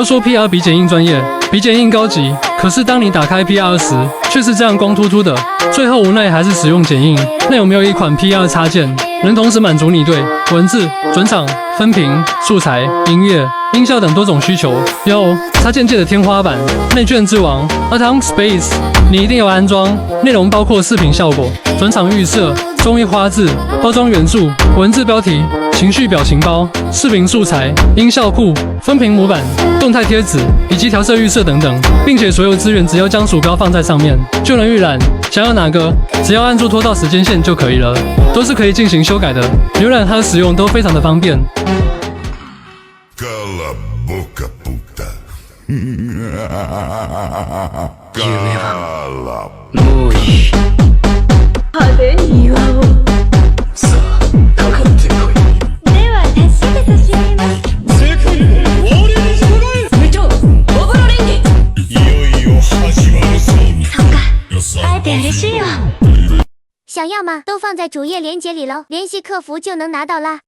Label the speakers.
Speaker 1: 说 PR 比剪映专业，比剪映高级，可是当你打开 PR 时，却是这样光秃秃的。最后无奈还是使用剪映。那有没有一款 PR 插件，能同时满足你对文字、转场、分屏、素材、音乐、音效等多种需求？有，插件界的天花板，内卷之王 Atom Space， 你一定要安装。内容包括视频效果、转场预设、综艺花字、包装元素、文字标题、情绪表情包、视频素材、音效库、分屏模板、动态贴纸以及调色预设等等，并且所有资源只要将鼠标放在上面就能预览。想要哪个，只要按住拖到时间线就可以了，都是可以进行修改的。浏览和使用都非常的方便。
Speaker 2: 夢はもういい。
Speaker 3: 派手に祝おう。
Speaker 2: さあかかってこい。
Speaker 3: では達しで差し上げます。
Speaker 2: 世界の終わりに従え。
Speaker 3: 部長、お風呂レンジ。
Speaker 2: いよいよ始まるぞ。
Speaker 3: そっか、会えて嬉しいよ。
Speaker 4: 想要吗？都放在主页链接里喽，联系客服就能拿到啦。